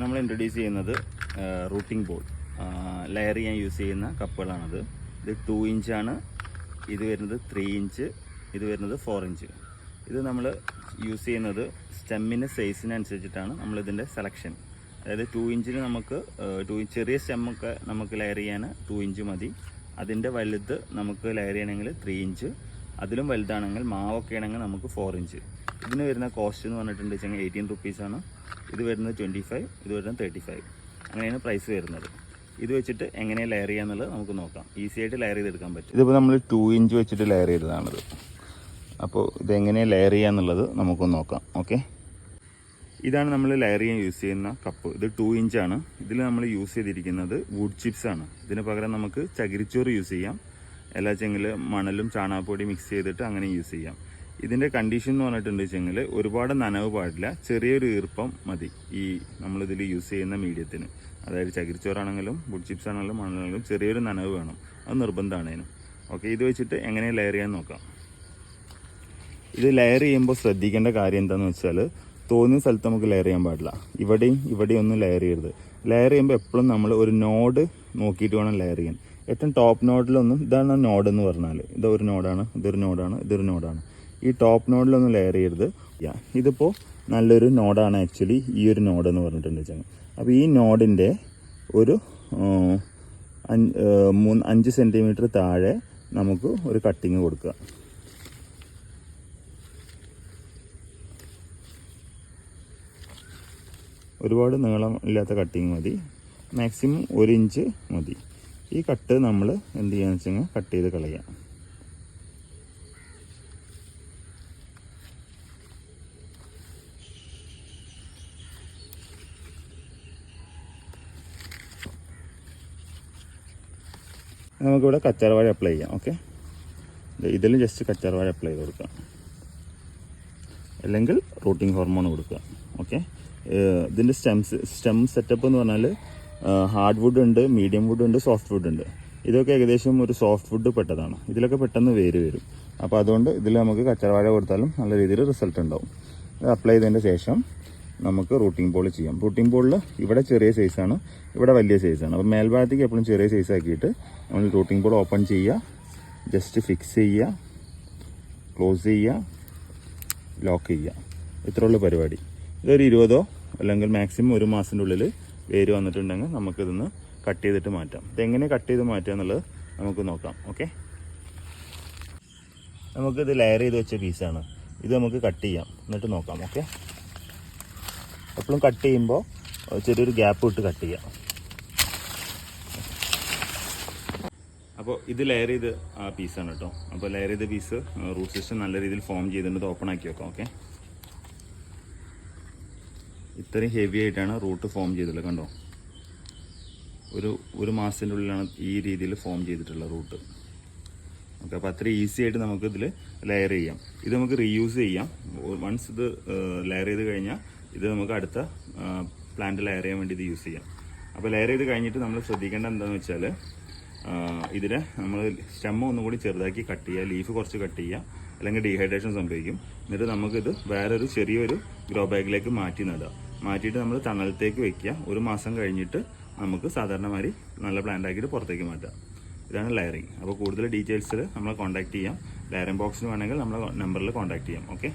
നമ്മൾ ഇൻട്രൊഡ്യൂസ് ചെയ്യുന്നത് routing ball layer ചെയ്യാൻ യൂസ് ചെയ്യുന്ന കപ്പുകളാണത്. ഇത് 2 ഇഞ്ചാണ്, ഇത് വരുന്നത് 3 ഇഞ്ച്, ഇത് വരുന്നത് 4 ഇഞ്ച്. ഇത് നമ്മൾ യൂസ് ചെയ്യുന്നത് സ്റ്റെമ്മിൻ്റെ സൈസിനനുസരിച്ചിട്ടാണ് നമ്മളിതിൻ്റെ സെലക്ഷൻ. അതായത് 2 ഇഞ്ചിന് നമുക്ക് ചെറിയ സ്റ്റെമ്മൊക്കെ നമുക്ക് ലെയർ ചെയ്യാൻ 2 ഇഞ്ച് മതി. അതിൻ്റെ വലുത് നമുക്ക് ലെയർ ചെയ്യണമെങ്കിൽ 3 ഇഞ്ച്, അതിലും വലുതാണെങ്കിൽ മാവൊക്കെ ആണെങ്കിൽ നമുക്ക് 4 ഇഞ്ച്. ഇതിന് വരുന്ന കോസ്റ്റ് എന്ന് പറഞ്ഞിട്ടുണ്ട് വെച്ചാൽ 18 റുപ്പീസാണ്. ഇത് വരുന്നത് 25, ഇത് വരുന്നത് 35. അങ്ങനെയാണ് പ്രൈസ് വരുന്നത്. ഇത് വെച്ചിട്ട് എങ്ങനെ ലെയർ ചെയ്യാന്നുള്ളത് നമുക്ക് നോക്കാം. ഈസി ആയിട്ട് ലെയർ ചെയ്തെടുക്കാൻ പറ്റും. ഇതിപ്പോൾ നമ്മൾ 2 ഇഞ്ച് വെച്ചിട്ട് ലെയർ ചെയ്തതാണിത്. അപ്പോൾ ഇതെങ്ങനെ ലെയർ ചെയ്യാന്നുള്ളത് നമുക്കൊന്ന് നോക്കാം. ഓക്കെ, ഇതാണ് നമ്മൾ ലെയർ ചെയ്യാൻ യൂസ് ചെയ്യുന്ന കപ്പ്. ഇത് 2 ഇഞ്ചാണ്. ഇതിൽ നമ്മൾ യൂസ് ചെയ്തിരിക്കുന്നത് വുഡ് ചിപ്സ് ആണ്. ഇതിന് പകരം നമുക്ക് ചകിരിച്ചോറ് യൂസ് ചെയ്യാം, എല്ലാച്ചെങ്കിൽ മണലും ചാണകപ്പൊടി മിക്സ് ചെയ്തിട്ട് അങ്ങനെ യൂസ് ചെയ്യാം. ഇതിൻ്റെ കണ്ടീഷൻ എന്ന് പറഞ്ഞിട്ടുണ്ട് വെച്ചെങ്കിൽ ഒരുപാട് നനവ് പാടില്ല, ചെറിയൊരു ഈർപ്പം മതി ഈ നമ്മളിതിൽ യൂസ് ചെയ്യുന്ന മീഡിയത്തിന്. അതായത് ചകിരിച്ചോറാണെങ്കിലും വുഡ് ചിപ്സ് ആണെങ്കിലും മണലാണെങ്കിലും ചെറിയൊരു നനവ് വേണം, അത് നിർബന്ധമാണ് അതിന്. ഓക്കെ, ഇത് വെച്ചിട്ട് എങ്ങനെ ലെയർ ചെയ്യാൻ നോക്കാം. ഇത് ലെയർ ചെയ്യുമ്പോൾ ശ്രദ്ധിക്കേണ്ട കാര്യം എന്താണെന്ന് വെച്ചാൽ, തോന്നുന്ന സ്ഥലത്ത് നമുക്ക് ലെയർ ചെയ്യാൻ പാടില്ല. ഇവിടെയും ഒന്നും ലെയർ ചെയ്യരുത്. ലെയർ ചെയ്യുമ്പോൾ എപ്പോഴും നമ്മൾ ഒരു നോഡ് നോക്കിയിട്ട് വേണം ലെയർ ചെയ്യാൻ. ഏറ്റവും ടോപ്പ് നോഡിലൊന്നും, ഇതാണ് നോഡ് എന്ന് പറഞ്ഞാൽ, ഇതൊരു നോഡാണ്, ഇതൊരു നോഡാണ്, ഇതൊരു നോഡാണ്. ഈ ടോപ്പ് നോഡിലൊന്നും ലെയർ ചെയ്യരുത്. ഇതിപ്പോൾ നല്ലൊരു നോഡാണ് ആക്ച്വലി ഈ ഒരു നോഡ് എന്ന് പറഞ്ഞിട്ടുണ്ട് വെച്ചാൽ. അപ്പോൾ ഈ നോഡിൻ്റെ ഒരു 5 സെൻറ്റിമീറ്റർ താഴെ നമുക്ക് ഒരു കട്ടിങ് കൊടുക്കുക. ഒരുപാട് നീളം ഇല്ലാത്ത കട്ടിങ് മതി, മാക്സിമം 1 ഇഞ്ച് മതി. ഈ കട്ട് നമ്മൾ എന്ത് ചെയ്യാന്ന് വെച്ച് കഴിഞ്ഞാൽ കട്ട് ചെയ്ത് കളയാം. നമുക്കിവിടെ കച്ചാർവാഴ അപ്ലൈ ചെയ്യാം. ഓക്കെ, ഇതിലും ജസ്റ്റ് കച്ചാർവാഴ അപ്ലൈ ചെയ്ത് കൊടുക്കാം, അല്ലെങ്കിൽ റൂട്ടിംഗ് ഹോർമോൺ കൊടുക്കുക. ഓക്കെ, ഇതിൻ്റെ സ്റ്റെം സെറ്റപ്പ് എന്ന് പറഞ്ഞാൽ ഹാർഡ് വുഡ് ഉണ്ട്, മീഡിയം വുഡ് ഉണ്ട്, സോഫ്റ്റ് വുഡ് ഉണ്ട്. ഇതൊക്കെ ഏകദേശം ഒരു സോഫ്റ്റ് വുഡ് പെട്ടതാണ്. ഇതിലൊക്കെ പെട്ടെന്ന് വേര് വരും. അപ്പോൾ അതുകൊണ്ട് ഇതിൽ നമുക്ക് കച്ചാർവാഴ കൊടുത്താലും നല്ല രീതിയിൽ റിസൾട്ട് ഉണ്ടാവും. ഇത് അപ്ലൈ ചെയ്തതിൻ്റെ ശേഷം നമുക്ക് റൂട്ടിംഗ് ബോൾ ചെയ്യാം. റൂട്ടിംഗ് ബോളിൽ ഇവിടെ ചെറിയ സൈസാണ്, ഇവിടെ വലിയ സൈസാണ്. അപ്പോൾ മേൽഭാഗത്തേക്ക് എപ്പോഴും ചെറിയ സൈസ് ആക്കിയിട്ട് നമ്മൾ റൂട്ടിംഗ് ബോൾ ഓപ്പൺ ചെയ്യുക, ജസ്റ്റ് ഫിക്സ് ചെയ്യുക, ക്ലോസ് ചെയ്യുക, ലോക്ക് ചെയ്യുക. ഇത്രയുള്ള പരിപാടി. ഇതൊരു 20 അല്ലെങ്കിൽ മാക്സിമം 1 മാസത്തിൻ്റെ ഉള്ളിൽ വേര് വന്നിട്ടുണ്ടെങ്കിൽ നമുക്കിതൊന്ന് കട്ട് ചെയ്തിട്ട് മാറ്റാം. ഇതെങ്ങനെ കട്ട് ചെയ്ത് മാറ്റുക എന്നുള്ളത് നമുക്ക് നോക്കാം. ഓക്കെ, നമുക്കിത് ലെയർ ചെയ്ത് വെച്ച പീസാണ്. ഇത് നമുക്ക് കട്ട് ചെയ്യാം, എന്നിട്ട് നോക്കാം. ഓക്കെ, എപ്പോഴും കട്ട് ചെയ്യുമ്പോൾ ചെറിയൊരു ഗ്യാപ്പ് ഇട്ട് കട്ട് ചെയ്യാം. അപ്പോൾ ഇത് ലെയർ ചെയ്ത് ആ പീസാണ് കേട്ടോ. അപ്പോൾ ലെയർ ചെയ്ത പീസ് റൂട്ട് സിസ്റ്റം നല്ല രീതിയിൽ ഫോം ചെയ്തിട്ട് ഓപ്പൺ ആക്കി വെക്കാം. ഓക്കെ, ഇത്രയും ഹെവി ആയിട്ടാണ് റൂട്ട് ഫോം ചെയ്തിട്ടുള്ളത്. കണ്ടോ, ഒരു മാസത്തിൻ്റെ ഉള്ളിലാണ് ഈ രീതിയിൽ ഫോം ചെയ്തിട്ടുള്ള റൂട്ട്. ഓക്കെ, അപ്പോൾ അത്ര ഈസി ആയിട്ട് നമുക്ക് ഇതിൽ ലെയർ ചെയ്യാം. ഇത് നമുക്ക് റീയൂസ് ചെയ്യാം. വൺസ് ഇത് ലെയർ ചെയ്ത് കഴിഞ്ഞാൽ ഇത് നമുക്ക് അടുത്ത പ്ലാന്റ് ലെയർ ചെയ്യാൻ വേണ്ടി ഇത് യൂസ് ചെയ്യാം. അപ്പോൾ ലെയർ ചെയ്ത് കഴിഞ്ഞിട്ട് നമ്മൾ ശ്രദ്ധിക്കേണ്ട എന്താണെന്ന് വെച്ചാൽ, ഇതിനെ നമ്മൾ സ്റ്റെമ്മ ഒന്നും കൂടി ചെറുതാക്കി കട്ട് ചെയ്യുക, ലീഫ് കുറച്ച് കട്ട് ചെയ്യുക, അല്ലെങ്കിൽ ഡീഹൈഡ്രേഷൻ സംഭവിക്കും. എന്നിട്ട് നമുക്കിത് വേറൊരു ചെറിയൊരു ഗ്രോ ബാഗിലേക്ക് മാറ്റിയിട്ട് നമ്മൾ തണലത്തേക്ക് വെക്കുക. 1 മാസം കഴിഞ്ഞിട്ട് നമുക്ക് സാധാരണ മാതിരി നല്ല പ്ലാന്റ് ആക്കിയിട്ട് പുറത്തേക്ക് മാറ്റാം. ഇതാണ് ലെയറിങ്. അപ്പോൾ കൂടുതൽ ഡീറ്റെയിൽസിൽ നമ്മളെ കോൺടാക്ട് ചെയ്യാം. ലെയറിംഗ് ബോക്സിന് വേണമെങ്കിൽ നമ്മളെ നമ്പറിൽ കോൺടാക്ട് ചെയ്യാം. ഓക്കെ.